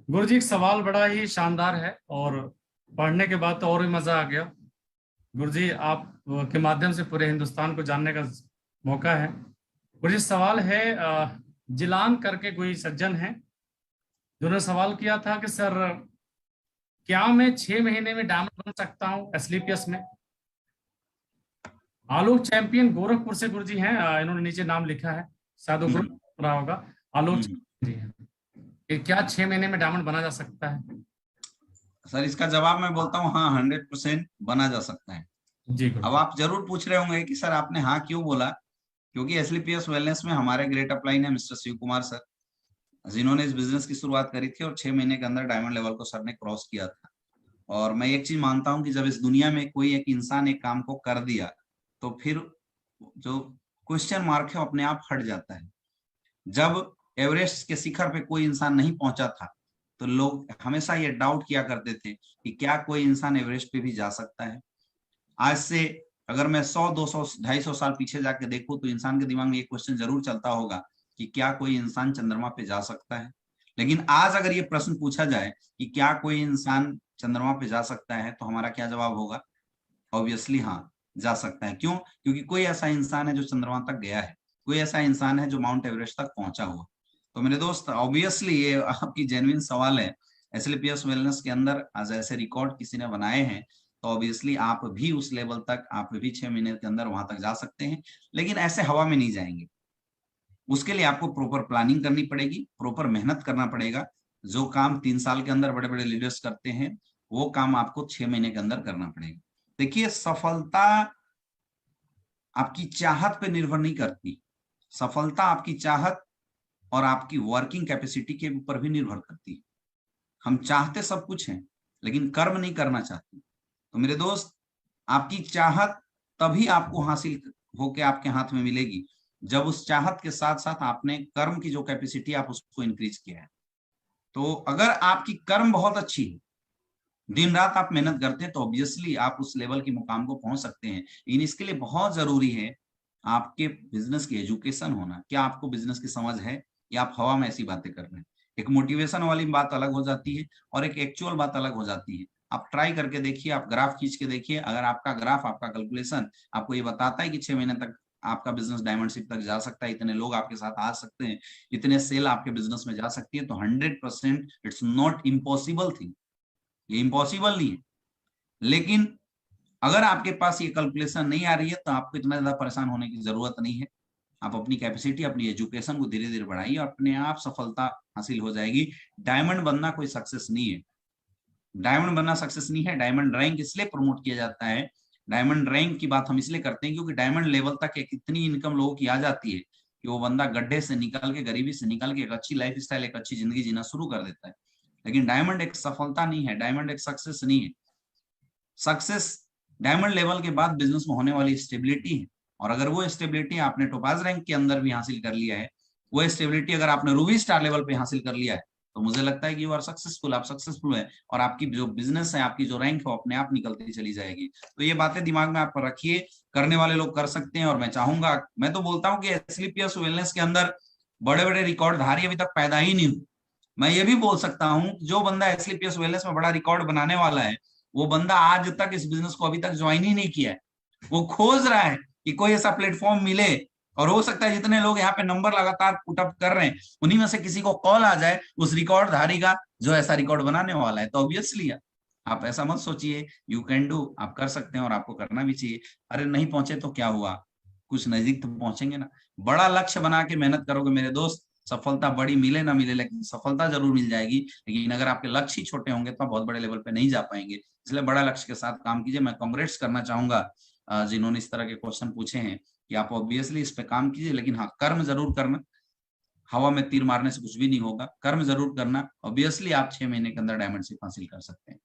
गुरुजी, एक सवाल बड़ा ही शानदार है और पढ़ने के बाद तो और भी मजा आ गया। गुरुजी, आप के माध्यम से पूरे हिंदुस्तान को जानने का मौका है। गुरुजी, सवाल है जिलान करके कोई सज्जन है जिन्होंने सवाल किया था कि सर, क्या मैं 6 महीने में डायमंड बन सकता हूँ एसलीपीएस में? आलोक चैंपियन गोरखपुर से गुरुजी हैं। इन्होंने नीचे नाम लिखा है, शायद वो ग्रुप रहा होगा। आलोक हम्म। चैंपियन जी हैं। कि क्या 6 महीने में डायमंड बना जा सकता है? सर, इसका जवाब मैं बोलता हूँ हाँ, 100% बना जा सकता है। जी अब गुरुजी। आप जरूर पूछ रहे होंगे कि सर आपने हाँ क्यों बोला। क्योंकि एसलीपीएस वेलनेस में हमारे ग्रेट अपलाइन है मिस्टर शिव कुमार सर, जिन्होंने इस बिजनेस की शुरुआत करी थी और 6 महीने के अंदर डायमंड लेवल को सर ने क्रॉस किया था। और मैं एक चीज मानता हूँ कि जब इस दुनिया में कोई एक इंसान एक काम को कर दिया तो फिर जो क्वेश्चन मार्क है अपने आप हट जाता है। जब एवरेस्ट के शिखर पे कोई इंसान नहीं पहुंचा था तो लोग हमेशा ये डाउट किया करते थे कि क्या कोई इंसान एवरेस्ट पे भी जा सकता है। आज से अगर मैं 100, 200, 250 साल पीछे जाके देखूं तो इंसान के दिमाग में ये क्वेश्चन जरूर चलता होगा कि क्या कोई इंसान चंद्रमा पे जा सकता है। लेकिन आज अगर ये प्रश्न पूछा जाए कि क्या कोई इंसान चंद्रमा पे जा सकता है तो हमारा क्या जवाब होगा? ऑब्वियसली हाँ, जा सकता है। क्यों? क्योंकि कोई ऐसा इंसान है जो चंद्रमा तक गया है, कोई ऐसा इंसान है जो माउंट एवरेस्ट तक पहुंचा हुआ। तो मेरे दोस्त, ऑब्वियसली ये आपकी जेन्युइन सवाल है। एसलीपीएस वेलनेस के अंदर आज ऐसे रिकॉर्ड किसी ने बनाए हैं तो ऑब्वियसली आप भी उस लेवल तक, आप भी 6 महीने के अंदर वहां तक जा सकते हैं। लेकिन ऐसे हवा में नहीं जाएंगे। उसके लिए आपको प्रॉपर प्लानिंग करनी पड़ेगी, प्रॉपर मेहनत करना पड़ेगा। जो काम 3 साल के अंदर बड़े बड़े लीडर्स करते हैं वो काम आपको 6 महीने के अंदर करना पड़ेगा। देखिए, सफलता आपकी चाहत पे निर्भर नहीं करती। सफलता आपकी चाहत और आपकी वर्किंग कैपेसिटी के ऊपर भी निर्भर करती है। हम चाहते सब कुछ हैं लेकिन कर्म नहीं करना चाहते। तो मेरे दोस्त, आपकी चाहत तभी आपको हासिल होके आपके हाथ में मिलेगी जब उस चाहत के साथ साथ आपने कर्म की जो कैपेसिटी आप उसको इंक्रीज किया है। तो अगर आपकी कर्म बहुत अच्छी है, दिन रात आप मेहनत करते हैं, तो ऑब्वियसली आप उस लेवल के मुकाम को पहुंच सकते हैं। लेकिन इसके लिए बहुत जरूरी है आपके बिजनेस की एजुकेशन होना। क्या आपको बिजनेस की समझ है या आप हवा में ऐसी बातें कर रहे हैं? एक मोटिवेशन वाली बात अलग हो जाती है और एक एक्चुअल बात अलग हो जाती है। आप ट्राई करके देखिए, आप ग्राफ खींच के देखिए। अगर आपका ग्राफ, आपका कैलकुलेशन आपको ये बताता है कि 6 महीने तक आपका बिजनेस डायमंडशिप तक जा सकता है, इतने लोग आपके साथ आ सकते हैं, इतने सेल आपके बिजनेस में जा सकती है, तो 100% इट्स नॉट इम्पॉसिबल थिंग। ये इम्पॉसिबल नहीं है। लेकिन अगर आपके पास ये कैलकुलेशन नहीं आ रही है तो आपको इतना ज्यादा परेशान होने की जरूरत नहीं है। आप अपनी कैपेसिटी, अपनी एजुकेशन को धीरे धीरे बढ़ाइए, अपने आप सफलता हासिल हो जाएगी। डायमंड बनना कोई सक्सेस नहीं है। डायमंड बनना सक्सेस नहीं है। डायमंड रैंक इसलिए प्रमोट किया जाता है, डायमंड रैंक की बात हम इसलिए करते हैं क्योंकि डायमंड लेवल तक एक इतनी इनकम लोगों की आ जाती है कि वो बंदा गड्ढे से निकल के, गरीबी से निकल के एक अच्छी लाइफ स्टाइल, एक अच्छी जिंदगी जीना शुरू कर देता है। लेकिन डायमंड एक सफलता नहीं है, डायमंड एक सक्सेस नहीं है। सक्सेस डायमंड लेवल के बाद बिजनेस में होने वाली स्टेबिलिटी है। और अगर वो स्टेबिलिटी आपने टोपाज रैंक के अंदर भी हासिल कर लिया है, वो स्टेबिलिटी अगर आपने रूबी स्टार लेवल पे हासिल कर लिया है, तो मुझे लगता है कि यू आर सक्सेसफुल, आप सक्सेसफुल है और आपकी जो बिजनेस है, आपकी जो रैंक है, वो अपने आप निकलती चली जाएगी। तो ये बातें दिमाग में आप रखिए। करने वाले लोग कर सकते हैं और मैं चाहूंगा, मैं तो बोलता हूँ कि एसलीपीएस वेलनेस के अंदर बड़े बड़े रिकॉर्डधारी अभी तक पैदा ही नहीं हुए। मैं ये भी बोल सकता हूँ जो बंदा एसलीपीएस वेलनेस में बड़ा रिकॉर्ड बनाने वाला है, वो बंदा आज तक इस बिजनेस को अभी तक ज्वाइन ही नहीं किया है। वो खोज रहा है कि कोई ऐसा प्लेटफॉर्म मिले, और हो सकता है जितने लोग यहाँ पे नंबर लगातार पुटअप कर रहे हैं उन्हीं में से किसी को कॉल आ जाए उस रिकॉर्ड धारी का जो ऐसा रिकॉर्ड बनाने वाला है। तो ऑब्वियसली आप ऐसा मत सोचिए, यू कैन डू, आप कर सकते हैं और आपको करना भी चाहिए। अरे नहीं पहुंचे तो क्या हुआ, कुछ नजदीक तो पहुंचेंगे ना। बड़ा लक्ष्य बना के मेहनत करोगे मेरे दोस्त, सफलता बड़ी मिले ना मिले लेकिन सफलता जरूर मिल जाएगी। लेकिन अगर आपके लक्ष्य ही छोटे होंगे तो आप बहुत बड़े लेवल पे नहीं जा पाएंगे। इसलिए बड़ा लक्ष्य के साथ काम कीजिए। मैं कांग्रेट्स करना चाहूंगा जिन्होंने इस तरह के क्वेश्चन पूछे हैं कि आप ऑब्वियसली इस पे काम कीजिए, लेकिन हाँ, कर्म जरूर करना। हवा में तीर मारने से कुछ भी नहीं होगा, कर्म जरूर करना। ऑब्वियसली आप 6 महीने के अंदर डायमंडशिप हासिल कर सकते हैं।